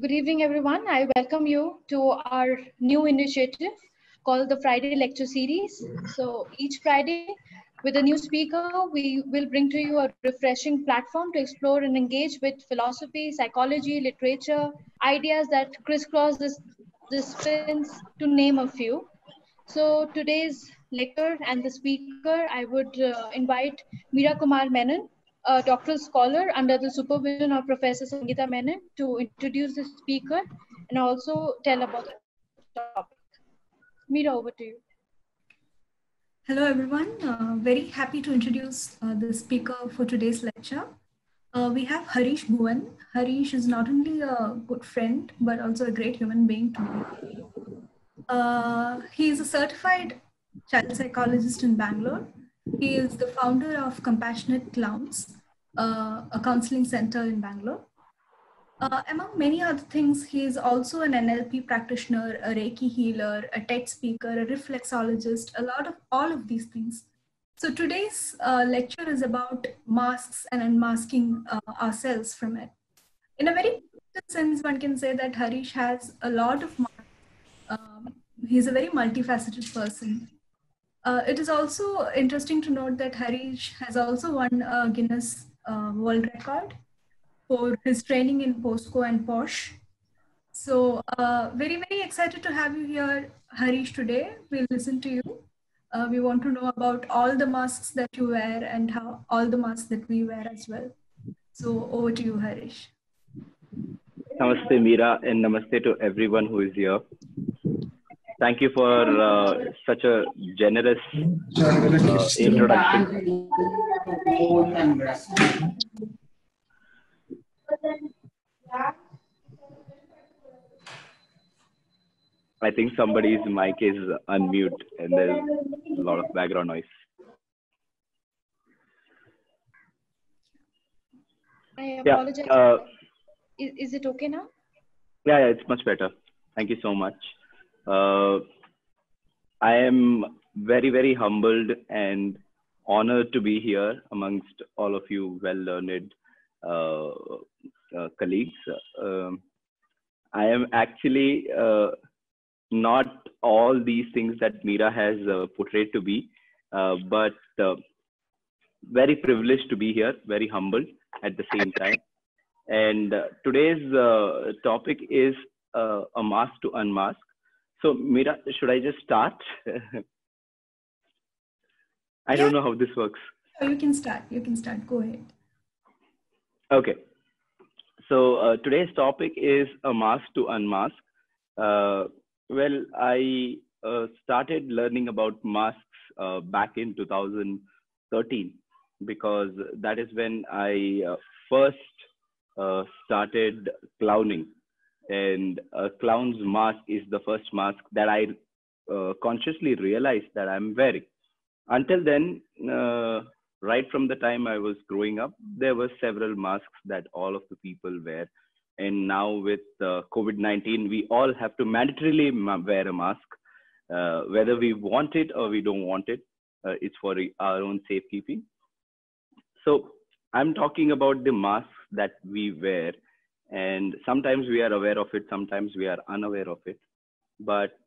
Good evening, everyone. I welcome you to our new initiative called the Friday Lecture Series. So each Friday, with a new speaker, we will bring to you a refreshing platform to explore and engage with philosophy, psychology, literature, ideas that crisscross this disciplines, to name a few. So today's lecturer and the speaker, I would invite Meera Kumar Menon, a doctoral scholar under the supervision of Professor Sangeeta Menon, to introduce the speaker and also tell about the topic. Meera, over to you. Hello everyone, very happy to introduce the speaker for today's lecture. We have Harish Bhuvan. Harish is not only a good friend, but also a great human being to me. He is a certified child psychologist in Bangalore. He is the founder of Compassionate Clowns, a counseling center in Bangalore. Among many other things, he is also an NLP practitioner, a Reiki healer, a TED speaker, a reflexologist, a lot of all of these things. So today's lecture is about masks and unmasking ourselves from it. In a very sense, one can say that Harish has a lot of masks. He's a very multifaceted person. It is also interesting to note that Harish has also won a Guinness World Record for his training in POSCO and POSH. So very, very excited to have you here, Harish, today. We'll listen to you. We want to know about all the masks that you wear and how all the masks that we wear as well. So over to you, Harish. Namaste, Meera, and namaste to everyone who is here. Thank you for such a generous introduction. I think somebody's mic is unmute and there's a lot of background noise. I apologize. Yeah, is it okay now? Yeah, it's much better. Thank you so much. I am very, very humbled and honored to be here amongst all of you well-learned colleagues. I am actually not all these things that Meera has portrayed to be, but very privileged to be here, very humbled at the same time. And today's topic is a mask to unmask. So Meera, should I just start? I don't know how this works. You can start. You can start. Go ahead. Okay. So today's topic is a mask to unmask. Well, I started learning about masks back in 2013 because that is when I first started clowning. And a clown's mask is the first mask that I consciously realized that I'm wearing. Until then, right from the time I was growing up, there were several masks that all of the people wear. And now with COVID-19, we all have to mandatorily wear a mask, whether we want it or we don't want it. It's for our own safekeeping. So I'm talking about the masks that we wear. And sometimes we are aware of it, sometimes we are unaware of it. But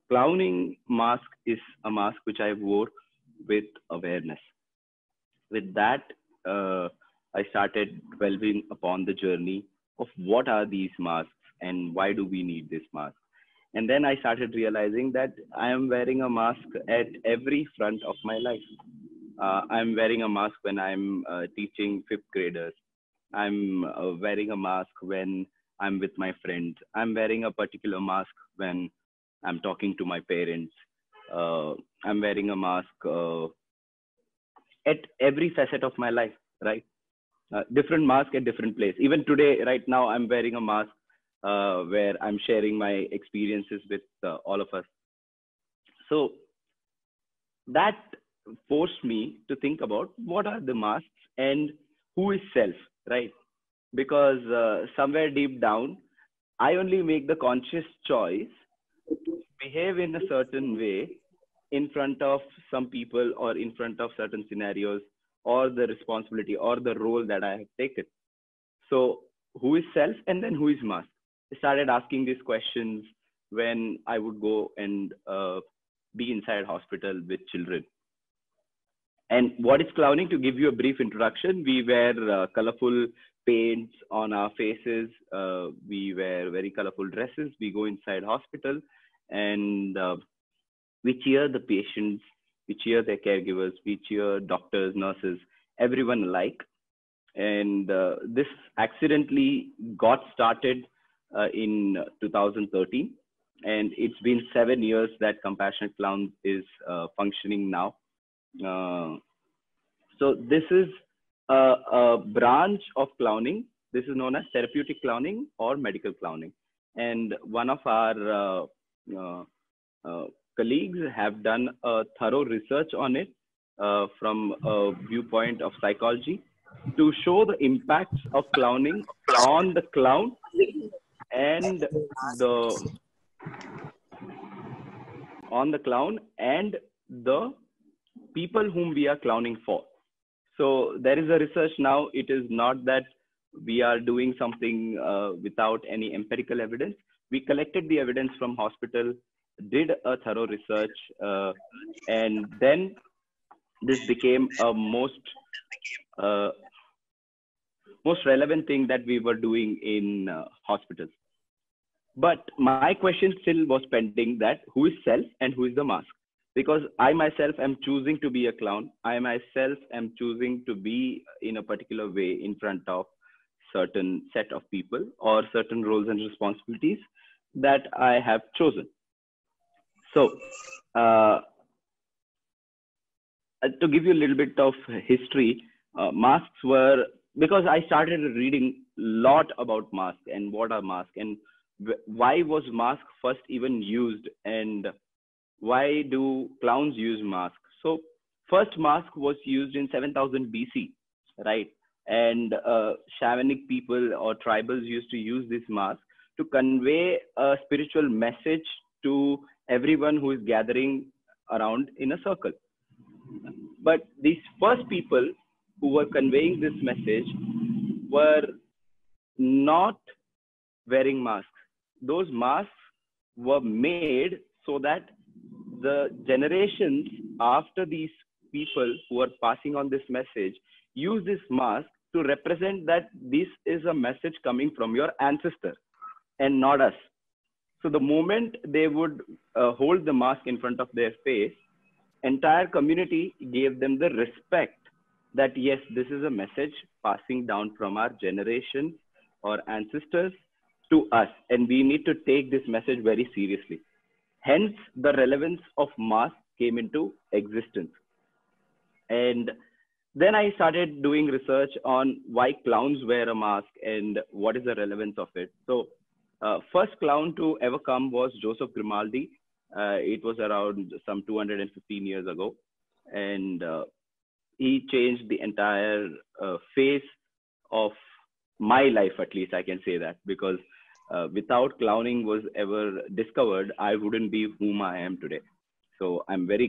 clowning mask is a mask which I wore with awareness. With that, I started delving upon the journey of what are these masks and why do we need this mask. And then I started realizing that I am wearing a mask at every front of my life. I'm wearing a mask when I'm teaching fifth graders. I'm wearing a mask when I'm with my friends. I'm wearing a particular mask when I'm talking to my parents. I'm wearing a mask at every facet of my life, right? Different mask at different place. Even today, right now, I'm wearing a mask where I'm sharing my experiences with all of us. So that forced me to think about what are the masks and who is self, right? Because somewhere deep down, I only make the conscious choice to behave in a certain way in front of some people or in front of certain scenarios or the responsibility or the role that I have taken. So who is self and then who is mask? started asking these questions when I would go and be inside hospital with children. And what is clowning? To give you a brief introduction, we wear colorful paints on our faces. We wear very colorful dresses. We go inside hospital and we cheer the patients, we cheer their caregivers, we cheer doctors, nurses, everyone alike. And this accidentally got started in 2013. And it's been 7 years that Compassionate Clown is functioning now. So this is a branch of clowning. This is known as therapeutic clowning or medical clowning. And one of our colleagues have done a thorough research on it from a viewpoint of psychology to show the impacts of clowning on the clown and the people whom we are clowning for. So there is a research now. It is not that we are doing something without any empirical evidence. We collected the evidence from hospital, did a thorough research, and then this became a most relevant thing that we were doing in hospitals. But my question still was pending, that who is self and who is the mask? Because I myself am choosing to be a clown. I myself am choosing to be in a particular way in front of certain set of people or certain roles and responsibilities that I have chosen. So to give you a little bit of history, masks were, because I started reading a lot about masks and what are masks and why was mask first even used and why do clowns use masks? So first mask was used in 7000 BC, right? And shamanic people or tribals used to use this mask to convey a spiritual message to everyone who is gathering around in a circle. But these first people who were conveying this message were not wearing masks. Those masks were made so that the generations after these people who are passing on this message use this mask to represent that this is a message coming from your ancestor and not us. So the moment they would hold the mask in front of their face, entire community gave them the respect that yes, this is a message passing down from our generation or ancestors to us, and we need to take this message very seriously. Hence, the relevance of mask came into existence. And then I started doing research on why clowns wear a mask and what is the relevance of it. So first clown to ever come was Joseph Grimaldi. It was around some 215 years ago. And he changed the entire face of my life, at least I can say that, because without clowning was ever discovered, I wouldn't be whom I am today. So I'm very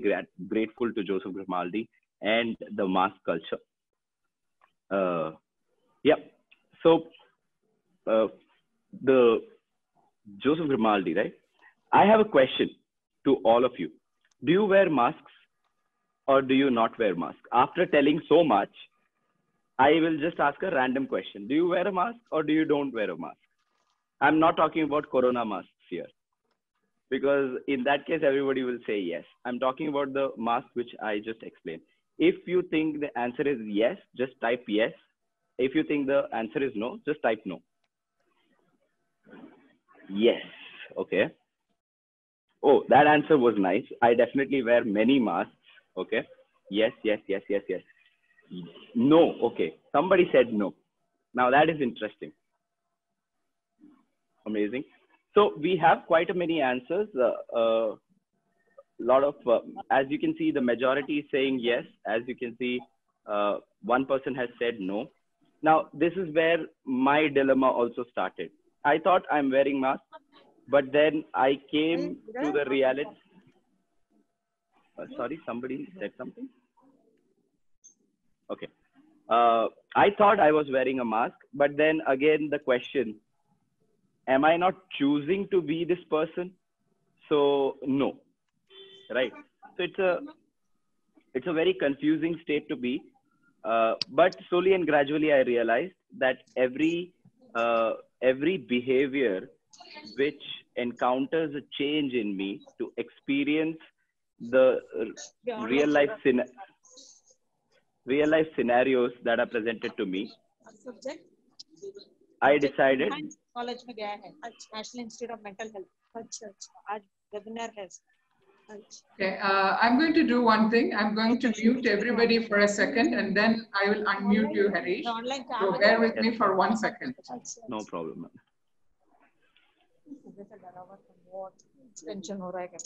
grateful to Joseph Grimaldi and the mask culture. Yeah. So the Joseph Grimaldi, right? I have a question to all of you. Do you wear masks or do you not wear masks? After telling so much, I will just ask a random question. Do you wear a mask or do you don't wear a mask? I'm not talking about Corona masks here, because in that case, everybody will say yes. I'm talking about the mask which I just explained. If you think the answer is yes, just type yes. If you think the answer is no, just type no. Yes. Okay. Oh, that answer was nice. I definitely wear many masks. Okay. Yes, yes, yes, yes, yes. No. Okay. Somebody said no. Now that is interesting. Amazing. So we have quite a many answers. Lot of, as you can see, the majority is saying yes. As you can see, one person has said no. Now, this is where my dilemma also started. I thought I'm wearing mask, but then I came to the reality. Sorry, somebody said something. Okay. I thought I was wearing a mask, but then again, the question, am I not choosing to be this person? So no, right? So it's a very confusing state to be. But slowly and gradually, I realized that every behavior which encounters a change in me to experience the real life real life scenarios that are presented to me, I decided. College में गया है national institute of mental health अच्छा अच्छा आज webinar है Okay, I'm going to do one thing. I'm going to mute everybody for a second and then I will unmute you, Harish. So bear with me for 1 second. No problem. Tension हो रहा है क्या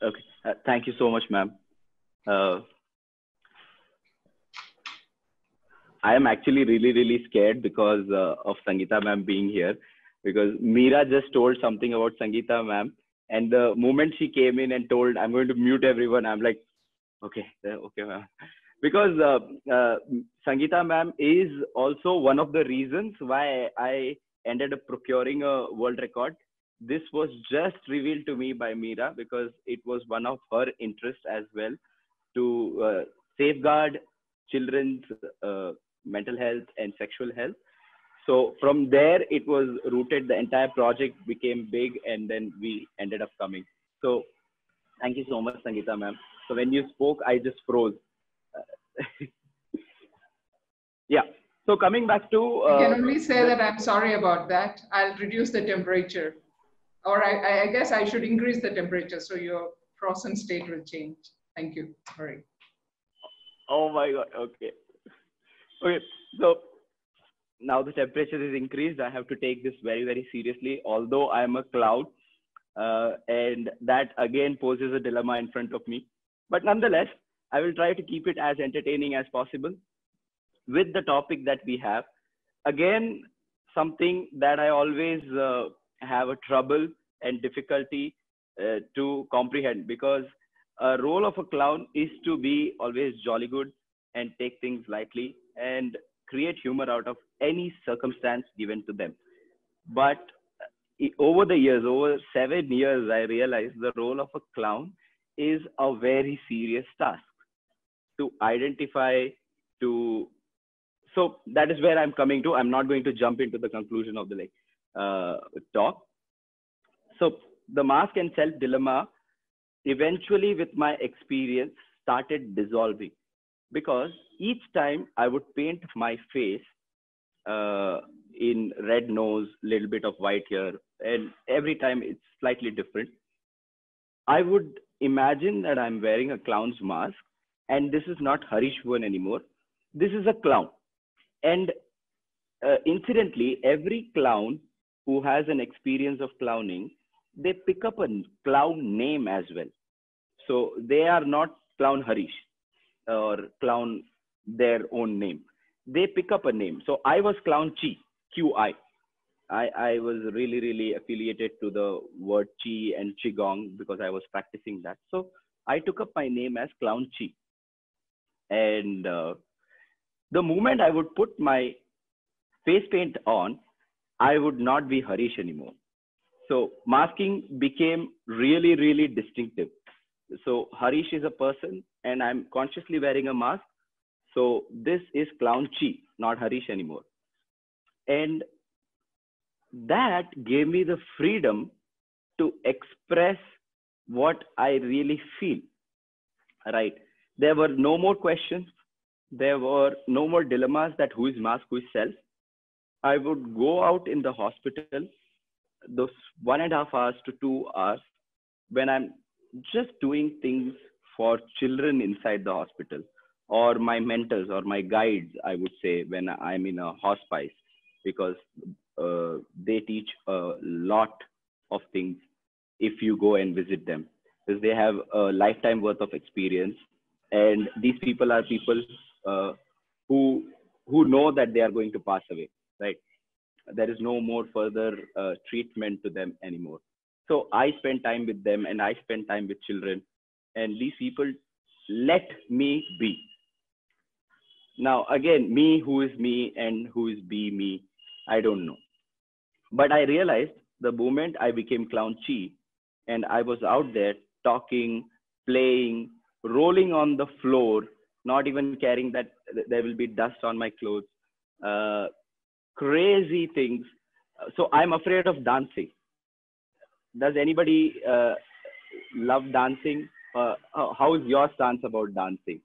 Okay, thank you so much, ma'am. I am actually really scared because of Sangeeta ma'am being here, because Meera just told something about Sangeeta ma'am, and the moment she came in and told, I'm going to mute everyone, I'm like, okay, ma'am. Because Sangeeta ma'am is also one of the reasons why I ended up procuring a world record. This was just revealed to me by Meera because it was one of her interests as well to safeguard children's mental health and sexual health. So from there, it was rooted, the entire project became big, and then we ended up coming. So thank you so much, Sangeeta ma'am. So when you spoke, I just froze. Yeah. So coming back to... I can only say that I'm sorry about that. I'll reduce the temperature. Or I guess I should increase the temperature so your frozen state will change. Thank you. Sorry. Oh my God. Okay. Okay. So now the temperature is increased. I have to take this very seriously, although I am a cloud. And that again poses a dilemma in front of me. But nonetheless, I will try to keep it as entertaining as possible with the topic that we have. Again, something that I always have a trouble and difficulty to comprehend, because a role of a clown is to be always jolly good and take things lightly and create humor out of any circumstance given to them. But over the years, over 7 years, I realized the role of a clown is a very serious task to identify, to... So that is where I'm coming to. I'm not going to jump into the conclusion of the talk. So the mask and self dilemma eventually, with my experience, started dissolving, because each time I would paint my face in red nose, little bit of white hair, and every time it's slightly different. I would imagine that I'm wearing a clown's mask, and this is not Harish Bhuvan anymore. This is a clown. And incidentally, every clown who has an experience of clowning, they pick up a clown name as well. So they are not clown Harish or clown their own name. They pick up a name. So I was clown Chi, QI. I was really affiliated to the word Chi and Qigong because I was practicing that. So I took up my name as clown Chi. And the moment I would put my face paint on, I would not be Harish anymore. So masking became really distinctive. So Harish is a person and I'm consciously wearing a mask. So this is clown Chi, not Harish anymore. And that gave me the freedom to express what I really feel, right? There were no more questions. There were no more dilemmas that who is mask, who is self. I would go out in the hospital, those 1.5 hours to 2 hours, when I'm just doing things for children inside the hospital, or my mentors or my guides, I would say, when I'm in a hospice, because they teach a lot of things if you go and visit them, because they have a lifetime worth of experience. And these people are people who know that they are going to pass away, right? There is no more further treatment to them anymore. So I spend time with them, and I spend time with children, and these people let me be. Now, again, me, who is me and who is be me, I don't know. But I realized the moment I became Clown Chi and I was out there talking, playing, rolling on the floor, not even caring that there will be dust on my clothes, crazy things. So I'm afraid of dancing. Does anybody love dancing? How is your stance about dancing?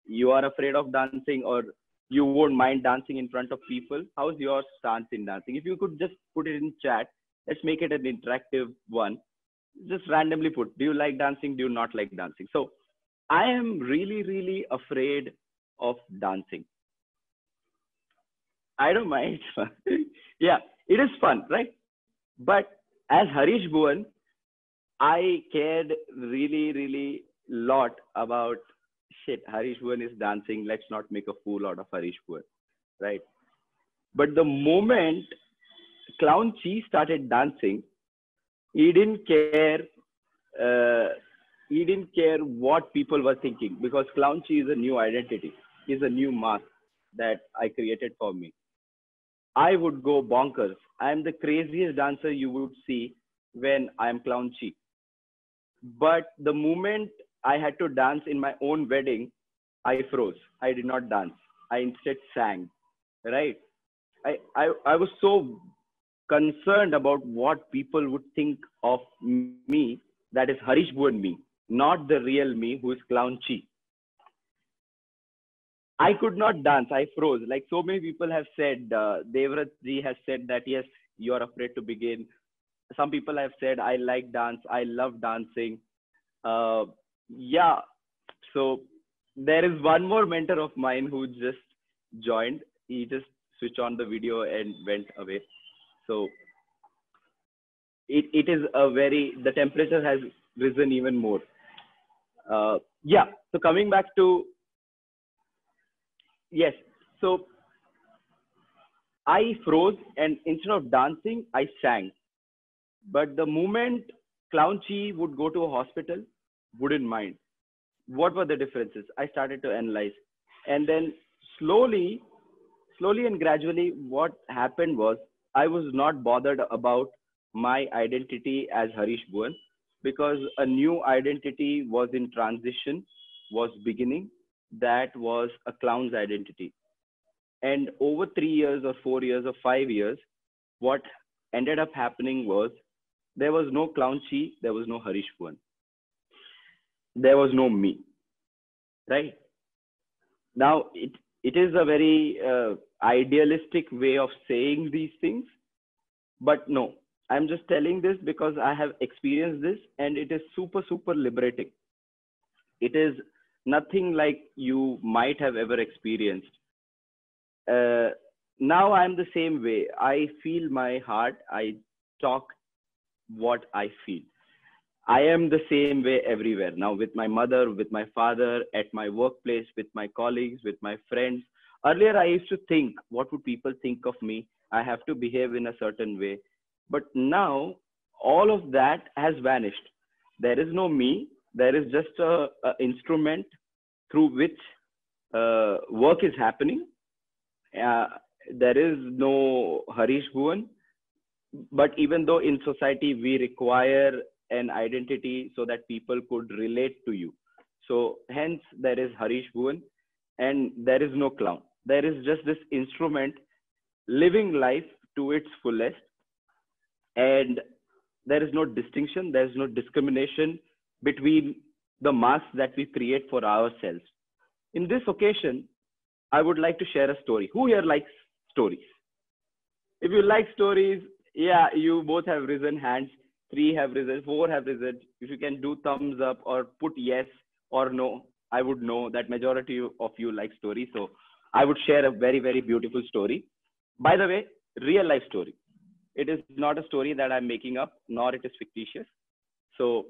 You are afraid of dancing, or you won't mind dancing in front of people? How's your stance in dancing? If you could just put it in chat, let's make it an interactive one. Just randomly put, do you like dancing? Do you not like dancing? So I am really, really afraid of dancing. I don't mind. Yeah, it is fun, right? But as Harish Bhuvan, I cared really, really lot about, shit, Harish Bhuvan is dancing. Let's not make a fool out of Harish Bhuvan, right? But the moment Clown Chi started dancing, he didn't care. He didn't care what people were thinking, because Clown Chi is a new identity. Is a new mask that I created for me. I would go bonkers. I am the craziest dancer you would see when I am Clown Chi. But the moment I had to dance in my own wedding, I froze. I did not dance. I instead sang, right? I was so concerned about what people would think of me, that is Harish Bhuvan me, not the real me who is Clown Chi. I could not dance. I froze. Like so many people have said, Devrat ji has said that, yes, you are afraid to begin. Some people have said, I like dance. I love dancing. Yeah. So there is one more mentor of mine who just joined. He just switched on the video and went away. So it is a very, the temperature has risen even more. Yeah. So coming back to, yes. So I froze, and instead of dancing, I sang. But the moment Clown Chi would go to a hospital, wouldn't mind. What were the differences? I started to analyze. And then slowly and gradually, what happened was, I was not bothered about my identity as Harish Bhuvan, because a new identity was in transition, was beginning. That was a clown's identity. And over 3 years or 4 years or 5 years, what ended up happening was, there was no Clown Chi, there was no Harish Bhuvan. There was no me, right? Now, it is a very idealistic way of saying these things, but no, I'm just telling this because I have experienced this, and it is super, super liberating. It is nothing like you might have ever experienced. Now I'm the same way. I feel my heart. I talk what I feel. I am the same way everywhere. Now with my mother, with my father, at my workplace, with my colleagues, with my friends. Earlier, I used to think, what would people think of me? I have to behave in a certain way. But now all of that has vanished. There is no me. There is just a instrument through which work is happening. There is no Harish Bhuvan. But even though in society we require an identity so that people could relate to you. So hence there is Harish Bhuvan, and there is no clown. There is just this instrument living life to its fullest. And there is no distinction. There is no discrimination between the masks that we create for ourselves. In this occasion, I would like to share a story. Who here likes stories? If you like stories, yeah, you both have risen hands. 3 have risen, 4 have risen. If you can do thumbs up or put yes or no, I would know that majority of you like stories. So I would share a very, very beautiful story. By the way, real life story. It is not a story that I'm making up, nor it is fictitious. So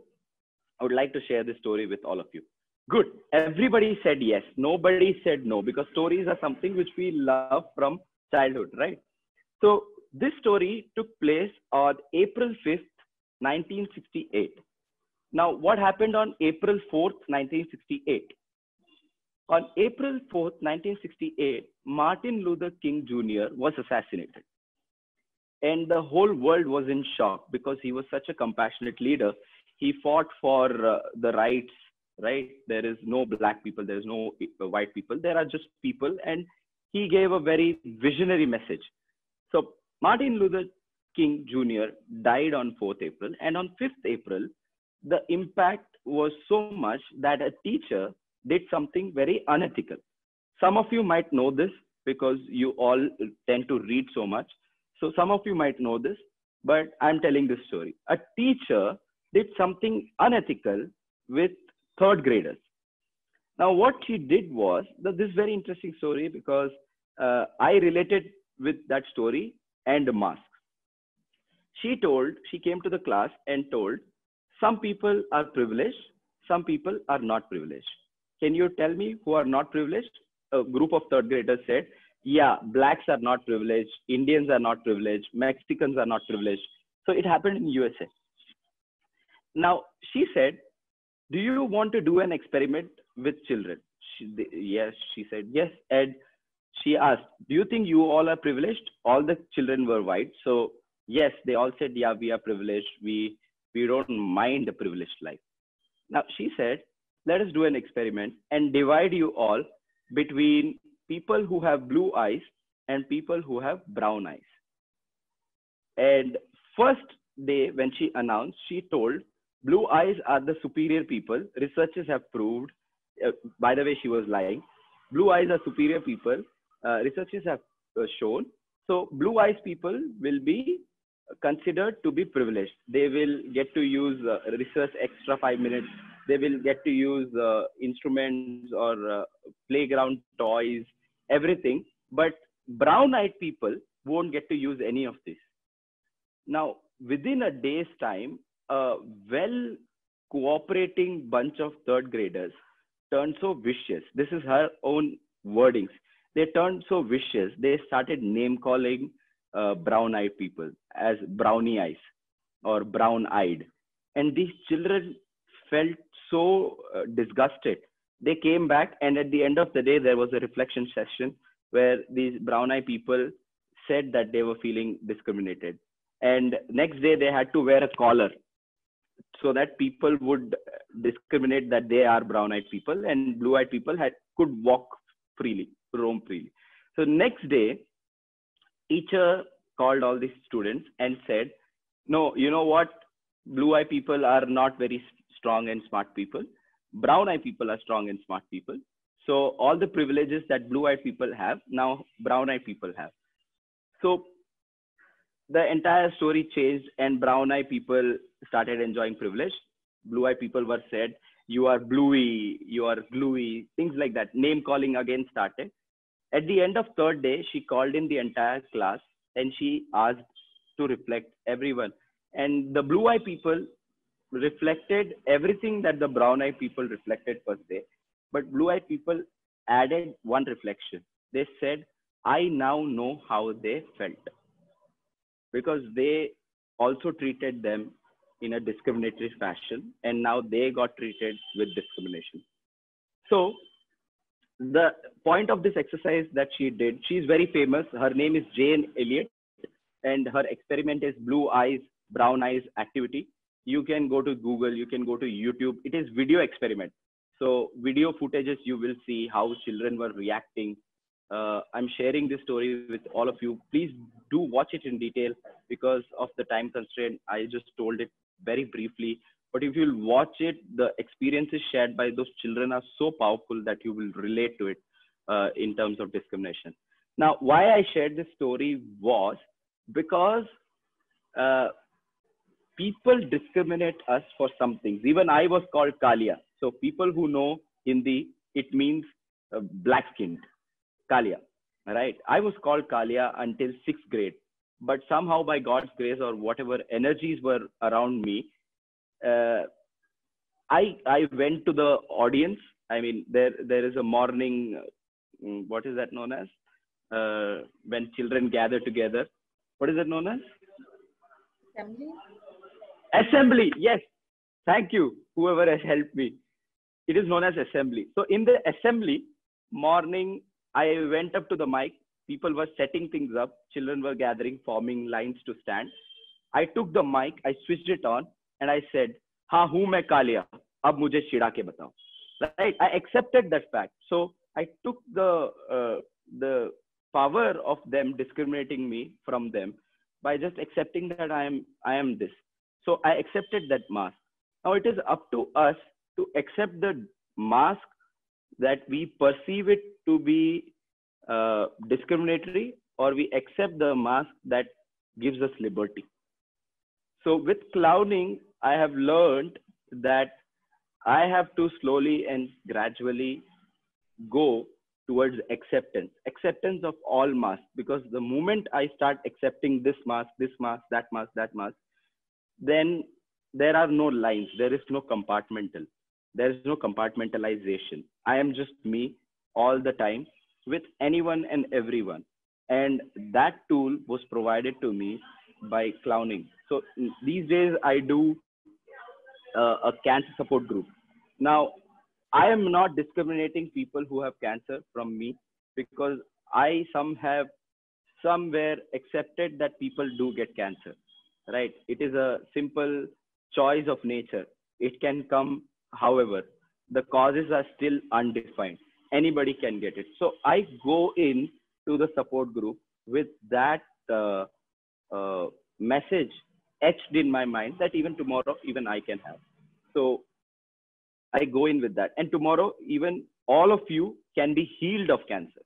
I would like to share this story with all of you. Good. Everybody said yes. Nobody said no, because stories are something which we love from childhood, right? So This story took place on April 5th, 1968. Now, what happened on April 4th, 1968? On April 4th, 1968, Martin Luther King Jr. was assassinated. And the whole world was in shock because he was such a compassionate leader. He fought for the rights, right? There is no black people, there is no white people, there are just people. And he gave a very visionary message. So Martin Luther King Jr. died on 4th April. And on 5th April, the impact was so much that a teacher did something very unethical. Some of you might know this because you all tend to read so much. So some of you might know this, but I'm telling this story. A teacher did something unethical with third graders. Now, what she did was, this is very interesting story because I related with that story and masks. She came to the class and told, some people are privileged, some people are not privileged. Can you tell me who are not privileged? A group of third graders said, yeah, blacks are not privileged, Indians are not privileged, Mexicans are not privileged. So it happened in USA. Now, she said, do you want to do an experiment with children? Yes, she said, yes. And she asked, do you think you all are privileged? All the children were white. So yes, they all said, yeah, we are privileged. We don't mind a privileged life. Now, she said, let us do an experiment and divide you all between people who have blue eyes and people who have brown eyes. And first day when she announced, she told, blue eyes are the superior people. Researchers have proved, by the way, she was lying. Blue eyes are superior people. Researchers have shown. So blue eyes people will be considered to be privileged. They will get to use research extra 5 minutes. They will get to use instruments or playground toys, everything. But brown-eyed people won't get to use any of this. Now, within a day's time, a well-cooperating bunch of third graders turned so vicious. This is her own wordings. They turned so vicious, they started name-calling brown-eyed people as brownie eyes or brown-eyed. And these children felt so disgusted. They came back, and at the end of the day, there was a reflection session where these brown-eyed people said that they were feeling discriminated. And next day, they had to wear a collar so that people would discriminate that they are brown-eyed people, and blue-eyed people could walk freely, roam freely. So next day, teacher called all these students and said, no, you know what? Blue-eyed people are not very strong and smart people. Brown-eyed people are strong and smart people. So all the privileges that blue-eyed people have, now brown-eyed people have. So the entire story changed, and brown-eyed people started enjoying privilege. Blue-eyed people were said, you are bluey, you are gluey, things like that. Name calling again started. At the end of third day, she called in the entire class and she asked to reflect everyone. And the blue-eyed people reflected everything that the brown-eyed people reflected first day. But blue-eyed people added one reflection. They said, I now know how they felt. Because they also treated them in a discriminatory fashion, and now they got treated with discrimination. So the point of this exercise that she did, she's very famous. Her name is Jane Elliott, and her experiment is blue eyes, brown eyes activity. You can go to Google, you can go to YouTube. It is video experiment. So video footages, you will see how children were reacting. I'm sharing this story with all of you. Please do watch it in detail. Because of the time constraint, I just told it very briefly. But if you'll watch it, the experiences shared by those children are so powerful that you will relate to it in terms of discrimination. Now, why I shared this story was because people discriminate us for some things. Even I was called Kalia. So people who know Hindi, it means black-skinned. Kalia, right? I was called Kalia until 6th grade, but somehow by God's grace or whatever energies were around me, I went to the audience. I mean, there is a morning, what is that known as? When children gather together What is it known as? Assembly. Assembly. Yes. Thank you, whoever has helped me. It is known as assembly. So in the assembly morning, I went up to the mic. People were setting things up. Children were gathering, forming lines to stand. I took the mic, I switched it on, and I said, "हाँ हूँ मैं कालिया, अब मुझे चिढ़ा के बताओ." Right? I accepted that fact. So I took the power of them discriminating me from them by just accepting that I am this. So I accepted that mask. Now it is up to us to accept the mask that we perceive it to be discriminatory, or we accept the mask that gives us liberty. So with clowning, I have learned that I have to slowly and gradually go towards acceptance of all masks, because the moment I start accepting this mask, that mask, then there are no lines, there is no compartmental, there is no compartmentalization. I am just me all the time with anyone and everyone. And that tool was provided to me by clowning. So these days I do a cancer support group. Now, I am not discriminating people who have cancer from me, because I somewhere accepted that people do get cancer, right? It is a simple choice of nature. It can come however. The causes are still undefined. Anybody can get it. So I go in to the support group with that message etched in my mind that even tomorrow, even I can have. So I go in with that. And tomorrow, even all of you can be healed of cancer.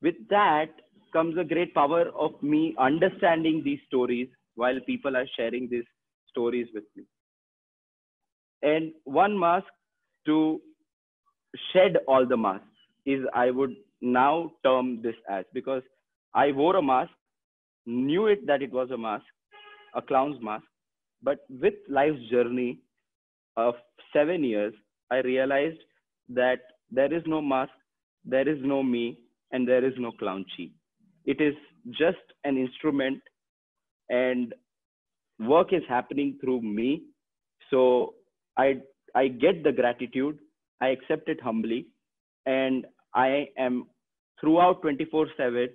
With that comes a great power of me understanding these stories while people are sharing these stories with me. And one mask to shed all the masks is, I would now term this as, because I wore a mask, knew it that it was a mask, a clown's mask, but with life's journey of 7 years, I realized that there is no mask, there is no me, and there is no clown chi. It is just an instrument, and work is happening through me. So I get the gratitude, I accept it humbly, and I am throughout 24/7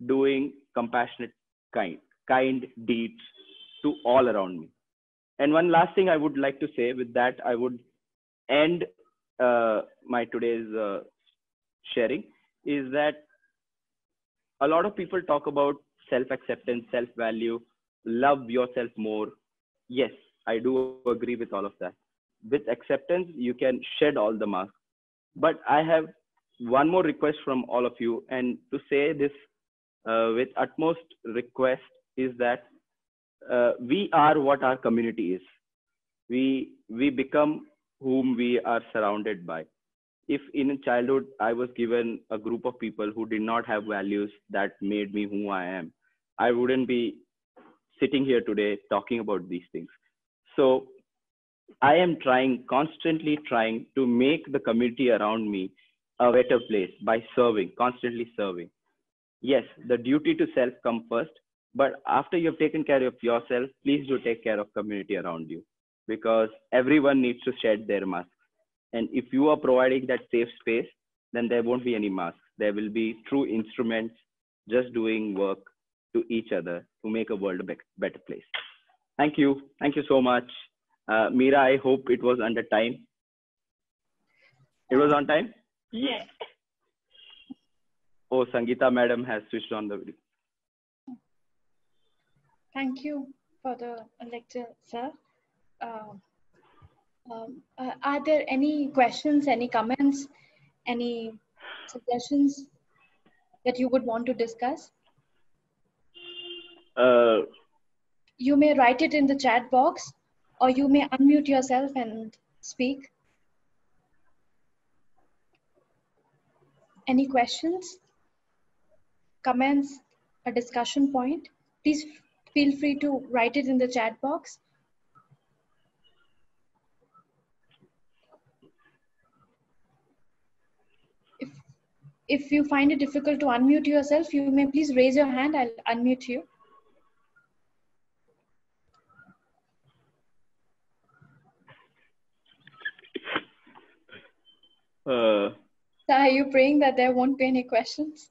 doing compassionate kind deeds to all around me. And one last thing I would like to say, with that I would end my today's sharing, is that a lot of people talk about self-acceptance, self-value, love yourself more. Yes, I do agree with all of that. With acceptance, you can shed all the masks. But I have one more request from all of you, and to say this with utmost request, is that we are what our community is. We become whom we are surrounded by. If in childhood I was given a group of people who did not have values that made me who I am, I wouldn't be sitting here today talking about these things. So I am constantly trying to make the community around me a better place by constantly serving. Yes, the duty to self comes first, but after you've taken care of yourself, please do take care of community around you, because everyone needs to shed their masks. And if you are providing that safe space, then there won't be any masks. There will be true instruments just doing work to each other to make a world a better place. Thank you. Thank you so much. Meera, I hope it was under time. It was on time? Yes. Oh, Sangeeta madam has switched on the video. Thank you for the lecture, sir. Are there any questions, any comments, any suggestions that you would want to discuss? You may write it in the chat box, or you may unmute yourself and speak. Any questions, comments, a discussion point? Please feel free to write it in the chat box. If you find it difficult to unmute yourself, you may please raise your hand. I'll unmute you. So are you praying that there won't be any questions?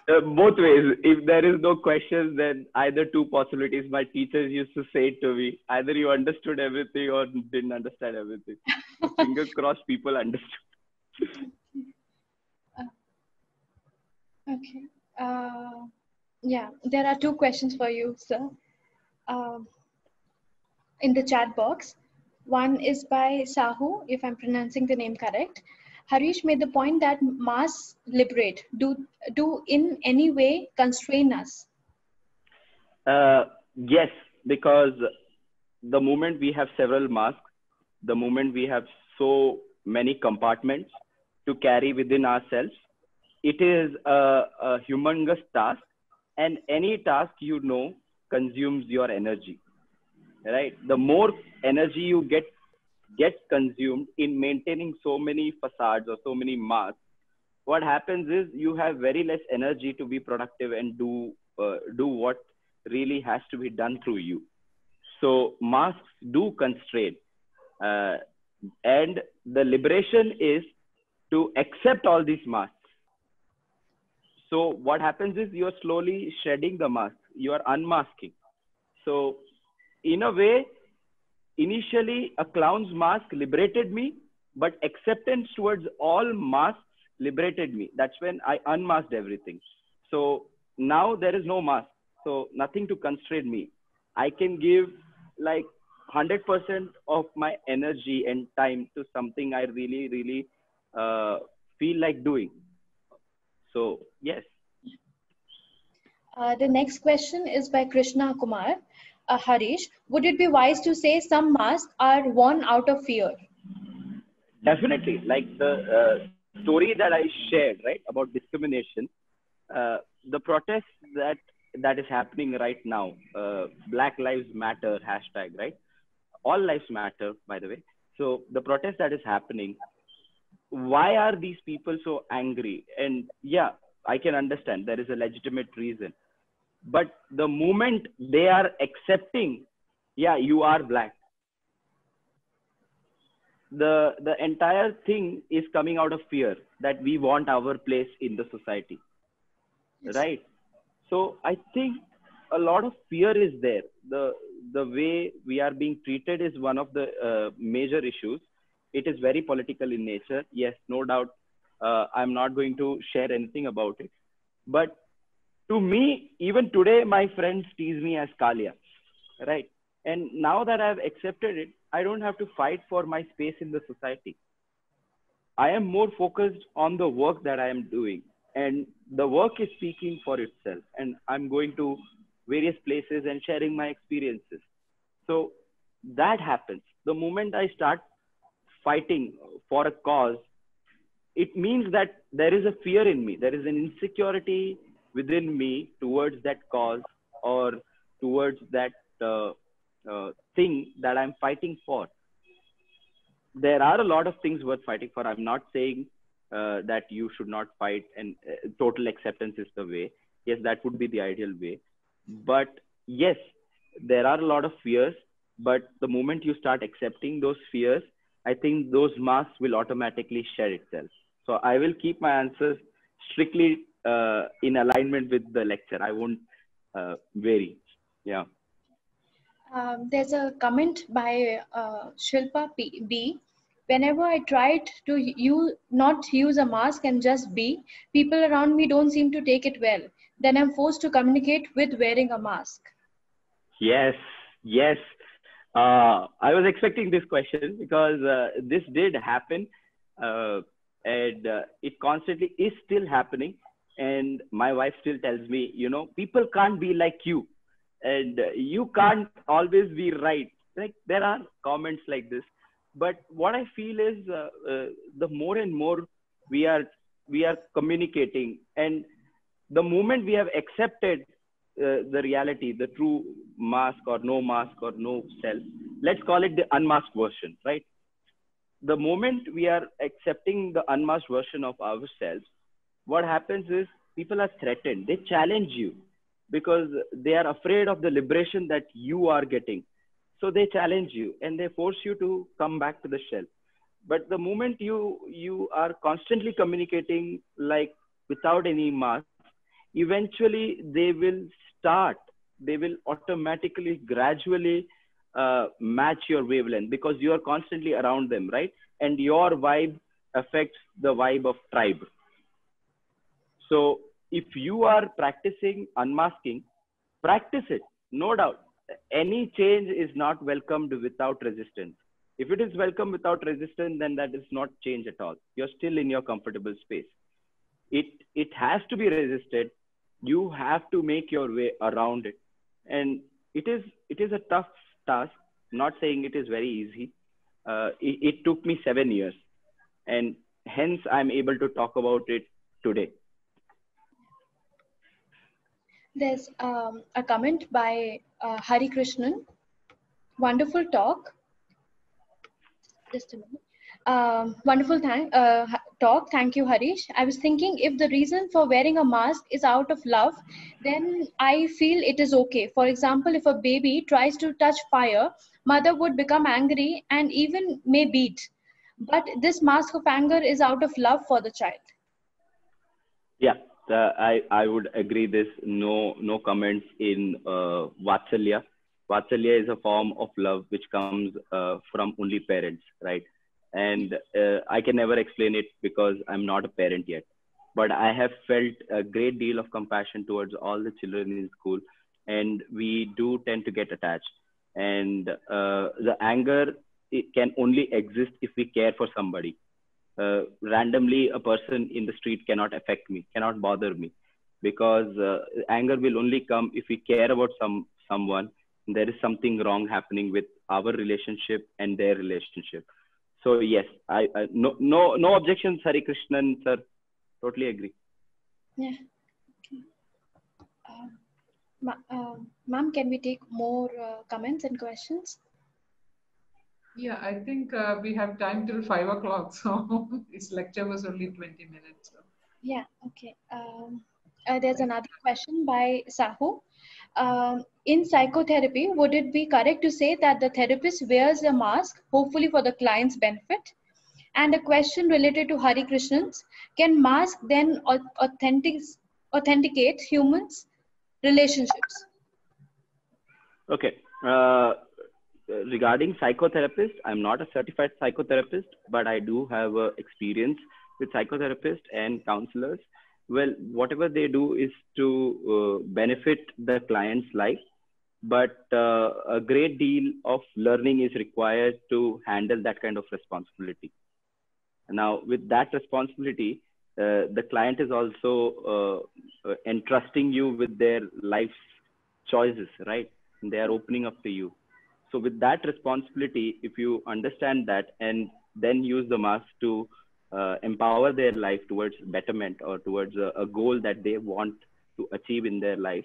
Both ways. If there is no questions, then either two possibilities. My teachers used to say to me, either you understood everything or didn't understand everything. Fingers crossed, people understood. Okay. Yeah, there are two questions for you, sir, um, in the chat box. One is by Sahu, if I'm pronouncing the name correct. Harish made the point that masks liberate, do in any way constrain us. Yes, because the moment we have several masks, the moment we have so many compartments to carry within ourselves, it is a humongous task, and any task consumes your energy, right? The more energy you get consumed in maintaining so many facades or so many masks, what happens is you have very less energy to be productive and do what really has to be done through you. So masks do constrain, uh, and the liberation is to accept all these masks. So what happens is you're slowly shedding the mask, you are unmasking. So in a way, initially a clown's mask liberated me, but acceptance towards all masks liberated me. That's when I unmasked everything. So now there is no mask, so nothing to constrain me. I can give like 100% of my energy and time to something I really feel like doing. So yes. The next question is by Krishna Kumar. Harish, would it be wise to say some masks are worn out of fear? Definitely, like the story that I shared, right, about discrimination, the protest that is happening right now, Black Lives Matter hashtag, right? All lives matter, by the way. So the protest that is happening, why are these people so angry? And yeah, I can understand there is a legitimate reason, but the moment they are accepting, yeah, you are black, the entire thing is coming out of fear that we want our place in the society, right? So I think a lot of fear is there. The way we are being treated is one of the major issues. It is very political in nature, yes, no doubt. I'm not going to share anything about it, but to me, even today my friends tease me as Kalia, right? And now that I've accepted it, I don't have to fight for my space in the society. I am more focused on the work that I am doing, and the work is speaking for itself. And I'm going to various places and sharing my experiences. So that happens. The moment I start fighting for a cause, it means that there is a fear in me. There is an insecurity within me towards that cause or towards that thing that I'm fighting for. There are a lot of things worth fighting for. I'm not saying that you should not fight and total acceptance is the way. Yes, that would be the ideal way. But yes, there are a lot of fears. But the moment you start accepting those fears, I think those masks will automatically shed itself. So I will keep my answers strictly in alignment with the lecture. I won't vary. Yeah. There's a comment by Shilpa B. Whenever I tried to not use a mask and just be, people around me don't seem to take it well. Then I'm forced to communicate with wearing a mask. Yes, yes. I was expecting this question because this did happen, and it constantly is still happening. And my wife still tells me, people can't be like you, and you can't always be right. Like there are comments like this, but what I feel is the more and more we are we are communicating, and the moment we have accepted the reality, the true mask or no self, let's call it the unmasked version, right? The moment we are accepting the unmasked version of ourselves, what happens is people are threatened. They challenge you because they are afraid of the liberation that you are getting. So they challenge you and they force you to come back to the shell. But the moment you are constantly communicating like without any mask, eventually they will automatically, gradually match your wavelength because you are constantly around them, right? And your vibe affects the vibe of tribe. So if you are practicing unmasking, practice it, no doubt. Any change is not welcomed without resistance. If it is welcome without resistance, then that is not change at all. You're still in your comfortable space. It has to be resisted. You have to make your way around it, and it is a tough task. Not saying it is very easy. It took me 7 years, and hence I'm able to talk about it today. There's a comment by Hari Krishnan. Wonderful talk. Just a minute. Wonderful talk. Thank you, Harish. I was thinking if the reason for wearing a mask is out of love, then I feel it is okay. For example, if a baby tries to touch fire, mother would become angry and even may beat. But this mask of anger is out of love for the child. Yeah, I would agree this. No comments in Vatsalya. Vatsalya is a form of love which comes from only parents, right? And I can never explain it because I'm not a parent yet. But I have felt a great deal of compassion towards all the children in school, and we do tend to get attached. And the anger, it can only exist if we care for somebody. Randomly a person in the street cannot affect me, cannot bother me, because anger will only come if we care about someone. There is something wrong happening with our relationship and their relationship. So yes, I no objections, Hari Krishnan sir. Totally agree. Yeah. Ma'am, can we take more comments and questions? Yeah, I think we have time till 5 o'clock. So this lecture was only 20 minutes. So. Yeah, okay. There's another question by Sahu. In psychotherapy, would it be correct to say that the therapist wears a mask, hopefully for the client's benefit? And a question related to Hari Krishnan's, can mask then authenticate humans' relationships? Okay. Regarding psychotherapist, I'm not a certified psychotherapist, but I do have experience with psychotherapists and counselors. Well, whatever they do is to benefit the client's life, but a great deal of learning is required to handle that kind of responsibility. Now, with that responsibility, the client is also entrusting you with their life's choices, right? And they are opening up to you. So with that responsibility, if you understand that and then use the mask to empower their life towards betterment or towards a goal that they want to achieve in their life,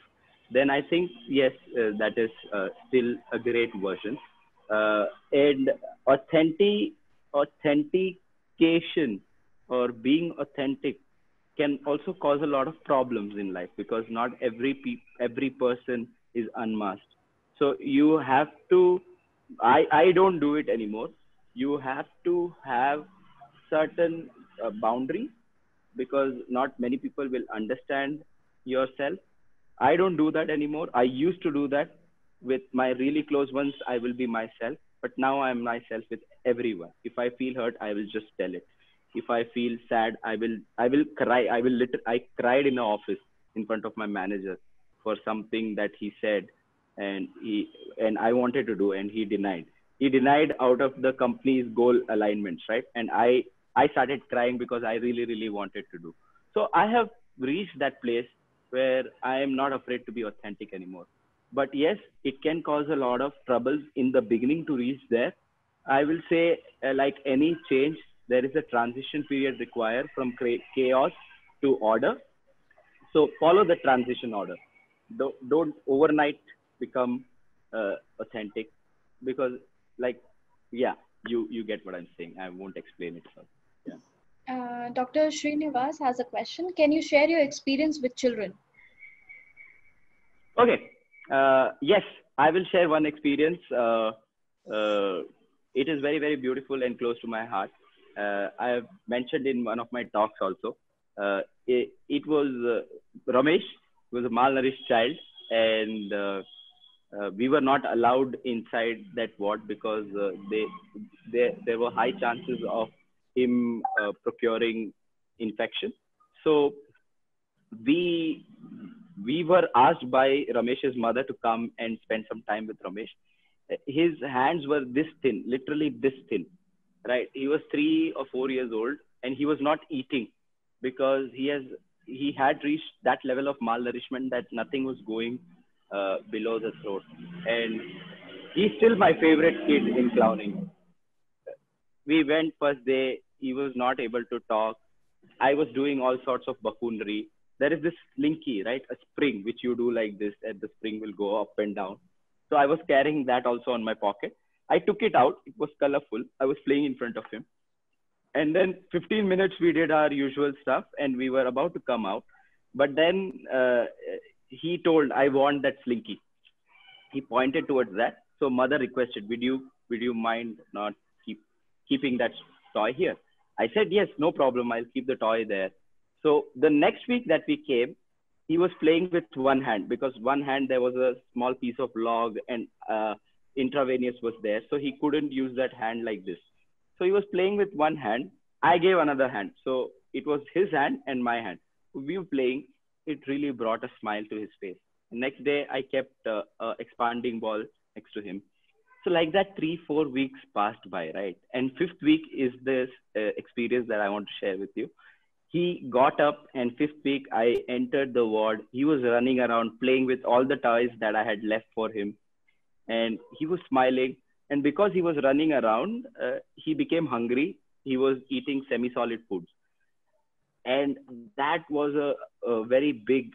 then I think, yes, that is still a great version. And authentication or being authentic can also cause a lot of problems in life because not every person is unmasked. So you have to, I don't do it anymore. You have to have certain boundaries because not many people will understand yourself. I don't do that anymore. I used to do that with my really close ones. I will be myself, but now I'm myself with everyone. If I feel hurt, I will just tell it. If I feel sad, I will cry. I cried in the office in front of my manager for something that he said, and I wanted to do, and he denied. He denied out of the company's goal alignments, right? And I started crying because I really wanted to do. So I have reached that place where I am not afraid to be authentic anymore. But yes, it can cause a lot of troubles in the beginning to reach there. I will say, like any change, there is a transition period required from chaos to order. So follow the transition order. Don't overnight become authentic because, like, yeah, you get what I'm saying. I won't explain it further. Yeah. Dr. Srinivas has a question. Can you share your experience with children? Okay. Yes, I will share one experience. It is very beautiful and close to my heart. I have mentioned in one of my talks also. It was Ramesh, who was a malnourished child, and we were not allowed inside that ward because there were high chances of him procuring infection. So we were asked by Ramesh's mother to come and spend some time with Ramesh. His hands were this thin, literally this thin, right? He was 3 or 4 years old and he was not eating because he had reached that level of malnourishment that nothing was going below the throat. And he's still my favorite kid in clowning. We went first day, he was not able to talk. I was doing all sorts of buffoonery. There is this slinky, right? A spring, which you do like this, and the spring will go up and down. So I was carrying that also on my pocket. I took it out. It was colorful. I was playing in front of him. And then 15 minutes, we did our usual stuff and we were about to come out. But then he told, I want that slinky. He pointed towards that. So mother requested, would you mind not keeping that toy here? I said, yes, no problem. I'll keep the toy there. So the next week that we came, he was playing with one hand because one hand there was a small piece of log and intravenous was there. So he couldn't use that hand like this. So he was playing with one hand. I gave another hand. So it was his hand and my hand. We were playing. It really brought a smile to his face. Next day, I kept an expanding ball next to him. So like that, 3-4 weeks passed by, right? And 5th week is this experience that I want to share with you. He got up and 5th week, I entered the ward. He was running around playing with all the toys that I had left for him. And he was smiling. And because he was running around, he became hungry. He was eating semi-solid foods. And that was a very big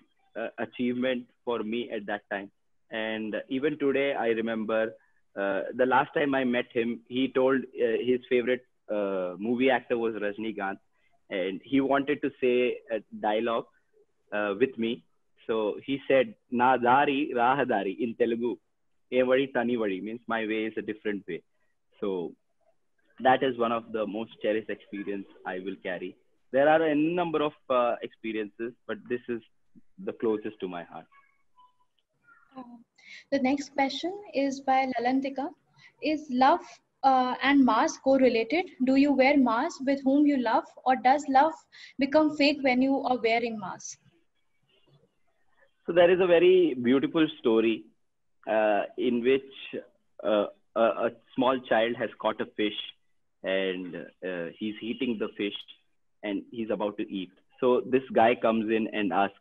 achievement for me at that time. And even today, I remember the last time I met him, he told his favorite movie actor was Rajnikant. And he wanted to say a dialogue with me. So he said, Na dari rahadari in Telugu. Evadi tanivadi means my way is a different way. So that is one of the most cherished experience I will carry. There are a number of experiences, but this is the closest to my heart. The next question is by Lalantika. Is love and mask correlated? Do you wear mask with whom you love, or does love become fake when you are wearing mask? So there is a very beautiful story in which a small child has caught a fish and he's eating the fish and he's about to eat. So this guy comes in and asks,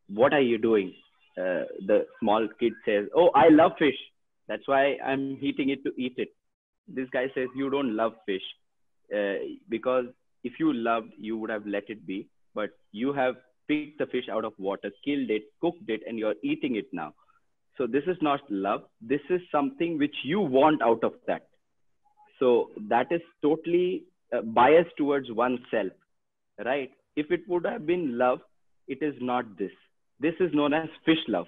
what are you doing? The small kid says, oh, I love fish. That's why I'm heating it to eat it. This guy says, you don't love fish because if you loved, you would have let it be. But you have picked the fish out of water, killed it, cooked it, and you're eating it now. So this is not love. This is something which you want out of that. So that is totally biased towards oneself, right? If it would have been love, it is not this. This is known as fish love.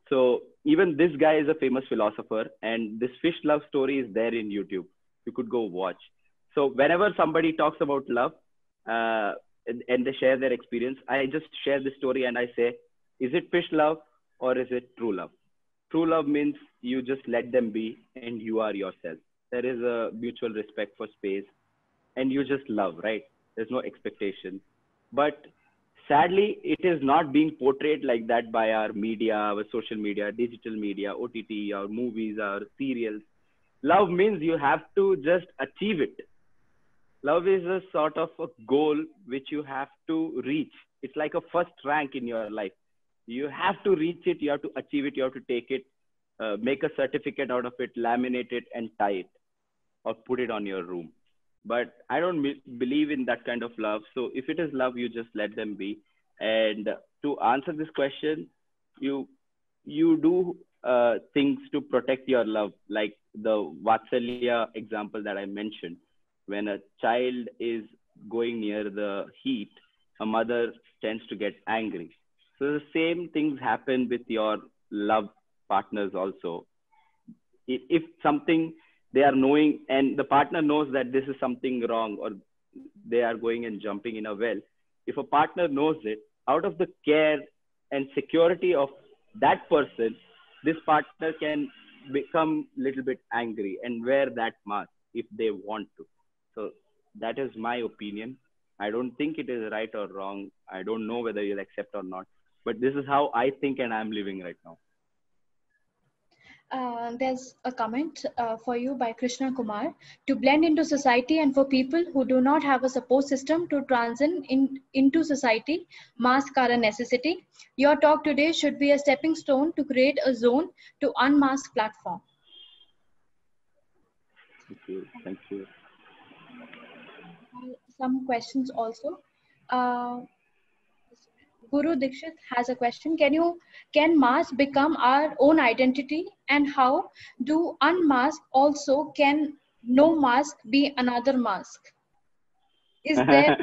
So even this guy is a famous philosopher, and this fish love story is there in YouTube. You could go watch. So whenever somebody talks about love and they share their experience, I just share the story and I say, is it fish love or is it true love? True love means you just let them be and you are yourself. There is a mutual respect for space and you just love, right? There's no expectation. But sadly, it is not being portrayed like that by our media, our social media, digital media, OTT, our movies, our serials. Love means you have to just achieve it. Love is a sort of a goal which you have to reach. It's like a first rank in your life. You have to reach it, you have to achieve it, you have to take it, make a certificate out of it, laminate it and tie it or put it on your room. But I don't believe in that kind of love. So if it is love, you just let them be. And to answer this question, you do things to protect your love, like the Vatsalya example that I mentioned. When a child is going near the heat, a mother tends to get angry. So the same things happen with your love partners also. If something they are knowing and the partner knows that this is something wrong or they are going and jumping in a well, if a partner knows it, out of the care and security of that person, this partner can become a little bit angry and wear that mask if they want to. So that is my opinion. I don't think it is right or wrong. I don't know whether you'll accept or not, but this is how I think and I'm living right now. There's a comment for you by Krishna Kumar. To blend into society and for people who do not have a support system to transit into society, masks are a necessity. Your talk today should be a stepping stone to create a zone to unmask platform. Thank you. Thank you. Some questions also. Guru Dikshit has a question. Can mask become our own identity, and how do unmask also can no mask be another mask? Is there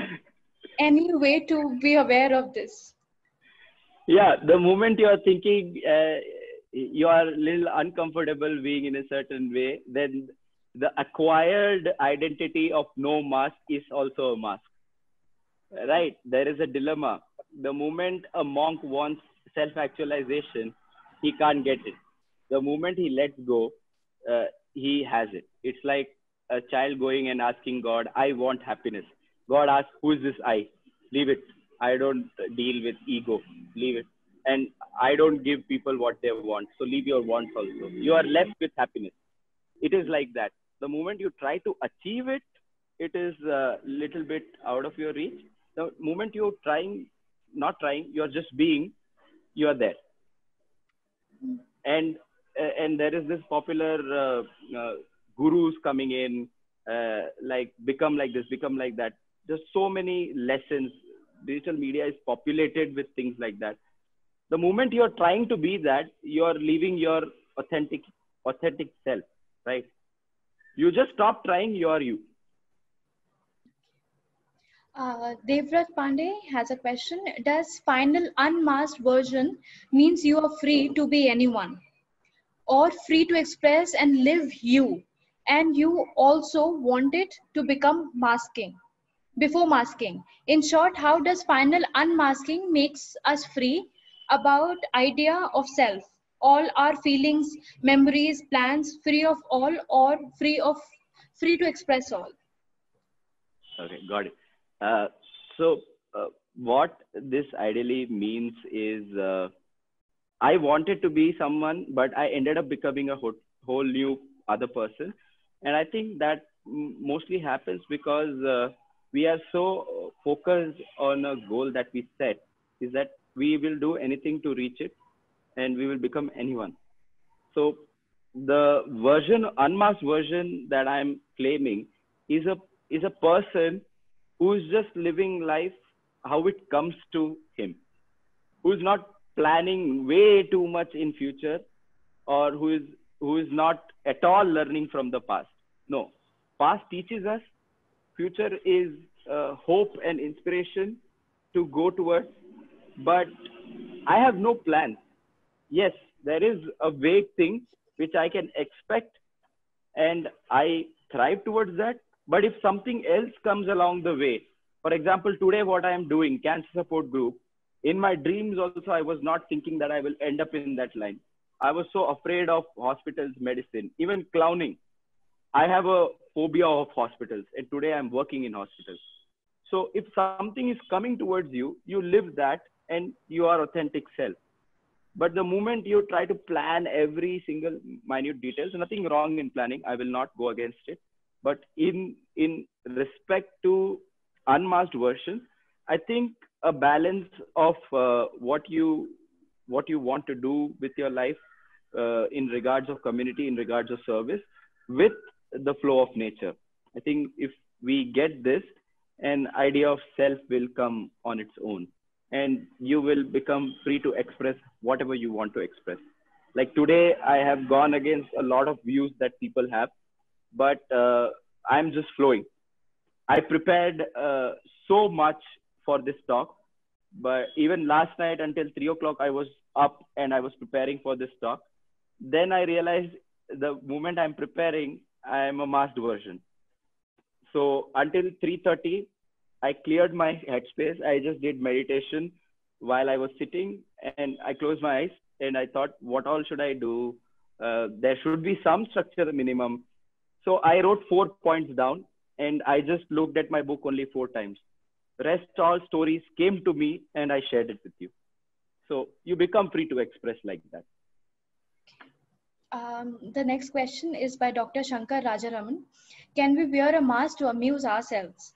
any way to be aware of this? Yeah, the moment you are thinking you are a little uncomfortable being in a certain way, then the acquired identity of no mask is also a mask. Right? There is a dilemma. The moment a monk wants self-actualization, he can't get it. The moment he lets go, he has it. It's like a child going and asking God, I want happiness. God asks, who is this I? Leave it. I don't deal with ego. Leave it. And I don't give people what they want. So leave your wants also. You are left with happiness. It is like that. The moment you try to achieve it, it is a little bit out of your reach. The moment you're not trying, you're just being, you are there. And there is this popular gurus coming in, like become like this, become like that. There's so many lessons. Digital media is populated with things like that. The moment you're trying to be that, you're leaving your authentic self, right? You just stop trying, you're you. Devrat Pandey has a question. Does final unmasked version means you are free to be anyone or free to express and live you, and you also wanted to become masking before masking? In short, how does final unmasking makes us free about idea of self, all our feelings, memories, plans, free of all, or free to express all? Okay, got it. What this ideally means is I wanted to be someone, but I ended up becoming a whole new other person. And I think that mostly happens because we are so focused on a goal that we set, is that we will do anything to reach it and we will become anyone. So the unmasked version that I'm claiming is a person who is just living life how it comes to him, who is not planning way too much in future, or who is not at all learning from the past. No, past teaches us, future is hope and inspiration to go towards, but I have no plans. Yes, there is a vague thing which I can expect and I thrive towards that. But if something else comes along the way, for example, today what I am doing, cancer support group, in my dreams also, I was not thinking that I will end up in that line. I was so afraid of hospitals, medicine, even clowning. I have a phobia of hospitals, and today I'm working in hospitals. So if something is coming towards you, you live that and you are authentic self. But the moment you try to plan every single minute details, nothing wrong in planning, I will not go against it. But in respect to unmasked version, I think a balance of what you want to do with your life in regards of community, in regards of service, with the flow of nature. I think if we get this, an idea of self will come on its own, and you will become free to express whatever you want to express. Like today, I have gone against a lot of views that people have, but I'm just flowing. I prepared so much for this talk, but even last night until 3 o'clock, I was up and I was preparing for this talk. Then I realized the moment I'm preparing, I'm a masked version. So until 3:30, I cleared my headspace. I just did meditation while I was sitting, and I closed my eyes and I thought, what all should I do? There should be some structure minimum. So I wrote 4 points down and I just looked at my book only 4 times. Rest all stories came to me and I shared it with you. So you become free to express like that. The next question is by Dr. Shankar Rajaraman. Can we wear a mask to amuse ourselves?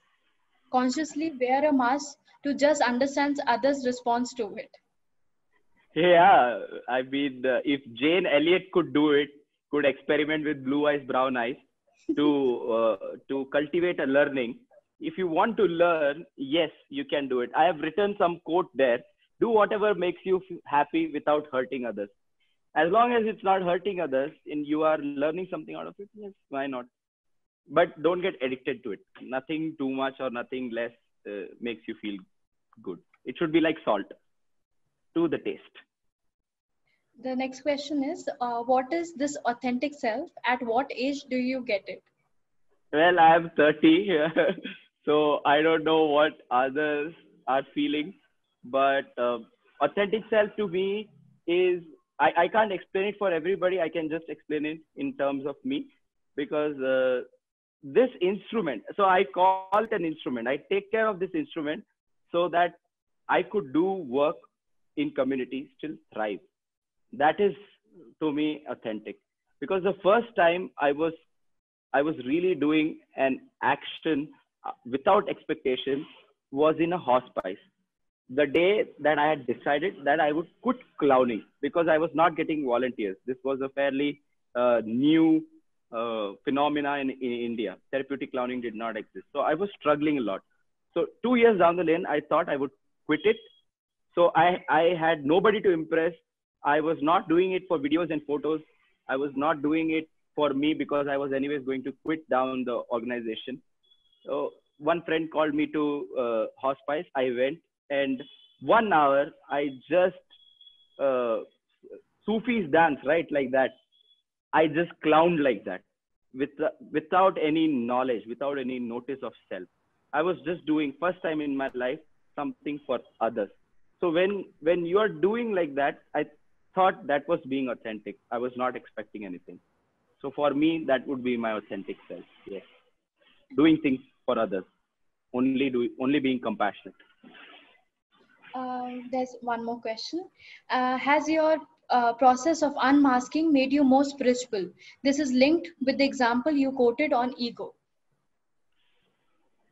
Consciously wear a mask to just understand others' response to it. Yeah, I mean, if Jane Elliott could do it, could experiment with blue eyes, brown eyes to cultivate a learning. If you want to learn, yes, you can do it. I have written some quote there. Do whatever makes you happy without hurting others. As long as it's not hurting others and you are learning something out of it, yes, why not? But don't get addicted to it. Nothing too much or nothing less makes you feel good. It should be like salt to the taste. The next question is, what is this authentic self? At what age do you get it? Well, I am 30, so I don't know what others are feeling, but authentic self to me is, I can't explain it for everybody. I can just explain it in terms of me, because this instrument, so I call it an instrument. I take care of this instrument so that I could do work in community, still thrive. That is to me authentic, because the first time I was really doing an action without expectation was in a hospice. The day that I had decided that I would quit clowning because I was not getting volunteers. This was a fairly new phenomena in India. Therapeutic clowning did not exist. So I was struggling a lot. So 2 years down the lane, I thought I would quit it. So I had nobody to impress. I was not doing it for videos and photos. I was not doing it for me because I was anyways going to quit down the organization. So one friend called me to hospice. I went, and 1 hour I just Sufis dance, right? Like that. I just clowned like that without any knowledge, without any notice of self. I was just doing, first time in my life, something for others. So when you are doing like that, I thought that was being authentic. I was not expecting anything. So for me, that would be my authentic self. Yes. Doing things for others, only being compassionate. There's one more question. Has your process of unmasking made you more spiritual? This is linked with the example you quoted on ego.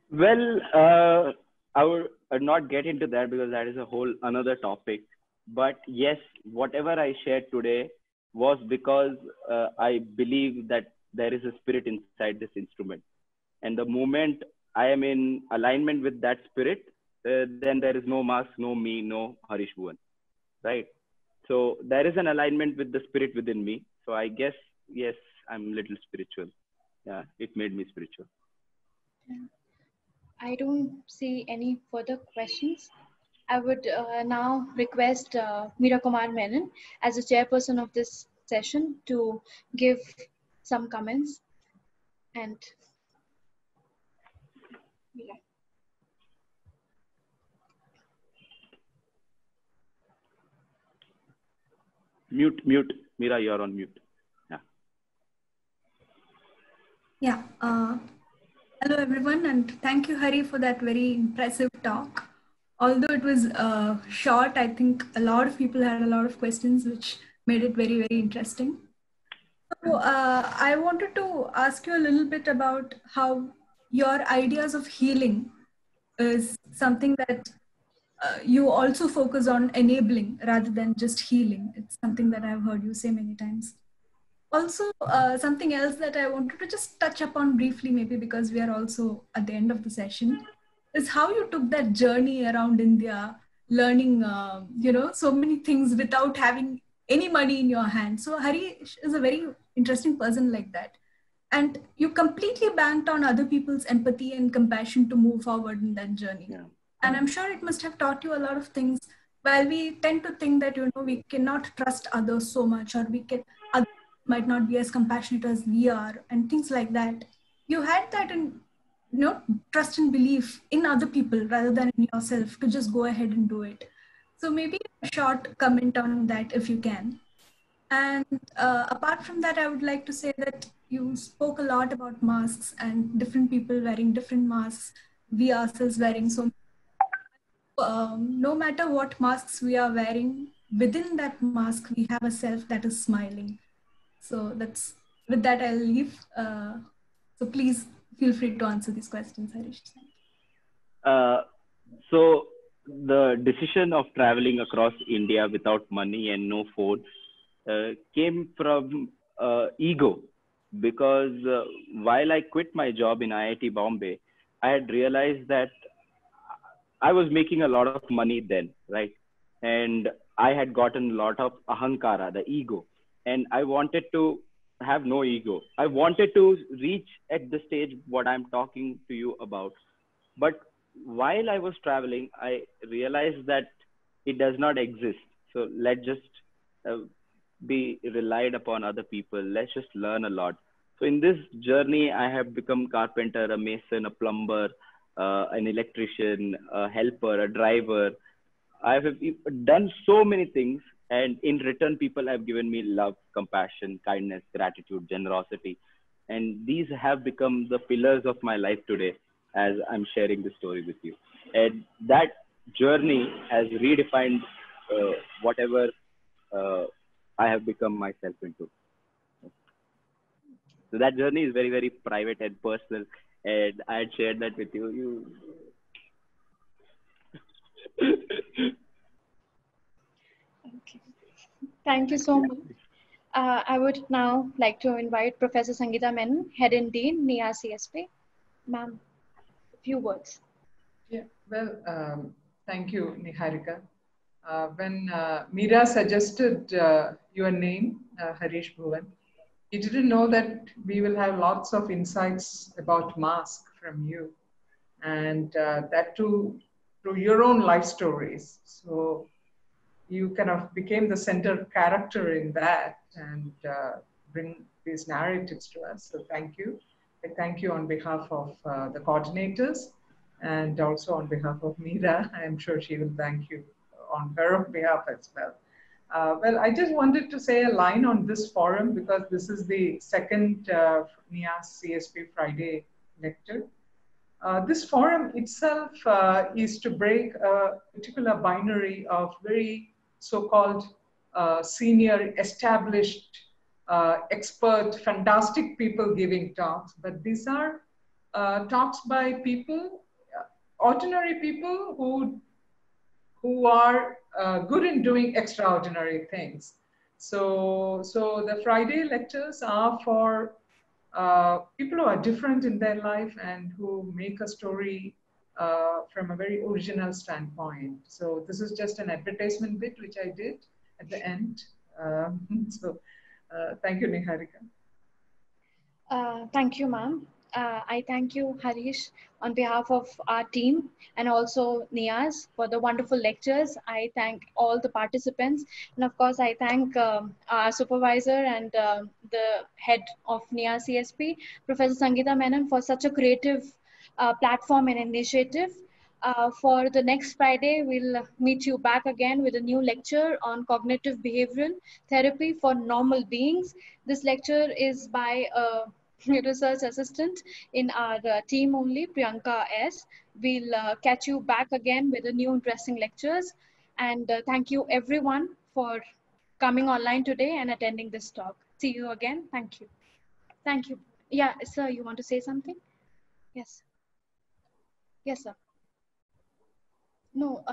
Well, I would not get into that because that is a whole another topic. But yes, whatever I shared today was because I believe that there is a spirit inside this instrument. And the moment I am in alignment with that spirit, then there is no mask, no me, no Harish Bhuvan, right? So there is an alignment with the spirit within me. So I guess, yes, I'm a little spiritual. Yeah, it made me spiritual. I don't see any further questions. I would now request Meera Kumar Menon as a chairperson of this session to give some comments. And yeah. Mute. Meera, you're on mute. Yeah. Yeah. Hello, everyone, and thank you, Hari, for that very impressive talk. Although it was short, I think a lot of people had a lot of questions, which made it very, very interesting. So I wanted to ask you a little bit about how your ideas of healing is something that you also focus on enabling rather than just healing. It's something that I've heard you say many times. Also, something else that I wanted to just touch upon briefly, maybe because we are also at the end of the session, is how you took that journey around India, learning, so many things without having any money in your hand. So Hari is a very interesting person like that. And you completely banked on other people's empathy and compassion to move forward in that journey. Yeah. And I'm sure it must have taught you a lot of things. While we tend to think that, we cannot trust others so much, or others might not be as compassionate as we are, and things like that. You had that in trust and belief in other people rather than in yourself to just go ahead and do it. So maybe a short comment on that if you can. And apart from that, I would like to say that you spoke a lot about masks and different people wearing different masks. We ourselves wearing so. No matter what masks we are wearing, within that mask we have a self that is smiling. So that's with that I'll leave. So please feel free to answer these questions, Harish. So the decision of traveling across India without money and no phone came from ego, because while I quit my job in IIT Bombay, I had realized that I was making a lot of money then, right? And I had gotten a lot of ahankara, the ego, and I wanted to have no ego. I wanted to reach at the stage what I'm talking to you about. But while I was traveling, I realized that it does not exist. So let's just uh, be relied upon other people. Let's just learn a lot. So in this journey, I have become carpenter, a mason, a plumber, an electrician, a helper, a driver. I have done so many things, and in return, people have given me love, compassion, kindness, gratitude, generosity, and these have become the pillars of my life today, as I'm sharing the story with you. And that journey has redefined whatever uh, I have become myself into. So that journey is very, very private and personal, and I had shared that with you. Okay. Thank you so much. I would now like to invite Professor Sangeeta Menon, Head and Dean, NIA CSP. Ma'am, a few words. Yeah, well, thank you, Niharika. When Meera suggested your name, Harish Bhuvan, he didn't know that we will have lots of insights about mask from you, and that too through your own life stories. So you kind of became the center character in that and bring these narratives to us. So thank you. I thank you on behalf of the coordinators and also on behalf of Meera. I'm sure she will thank you on her behalf as well. Well, I just wanted to say a line on this forum because this is the second NIAS CSP Friday lecture. This forum itself is to break a particular binary of very so-called senior, established, expert, fantastic people giving talks. But these are talks by people, ordinary people who are good in doing extraordinary things. So the Friday lectures are for people who are different in their life and who make a story from a very original standpoint. So this is just an advertisement bit which I did at the end. Thank you, Niharika. Thank you, ma'am. I thank you, Harish, on behalf of our team and also Niaz for the wonderful lectures. I thank all the participants. And of course, I thank our supervisor and the head of Niaz CSP, Professor Sangeeta Menon, for such a creative platform and initiative. For the next Friday, we'll meet you back again with a new lecture on cognitive behavioral therapy for normal beings. This lecture is by a research assistant in our team only, Priyanka S. We'll catch you back again with a new interesting lectures. And thank you everyone for coming online today and attending this talk. See you again. Thank you. Thank you. Yeah, sir, you want to say something? Yes. Yes, sir. No,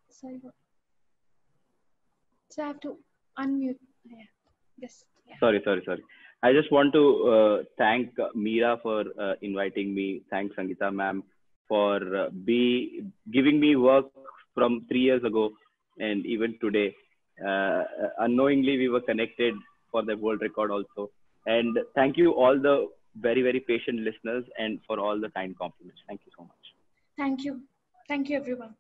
sorry. So I have to unmute. Yeah. Yes. Yeah. Sorry. I just want to thank Meera for inviting me. Thanks, Sangeeta ma'am, for giving me work from 3 years ago and even today. Unknowingly, we were connected for the world record also. And thank you all the very, very patient listeners and for all the kind compliments. Thank you so much. Thank you. Thank you, everyone.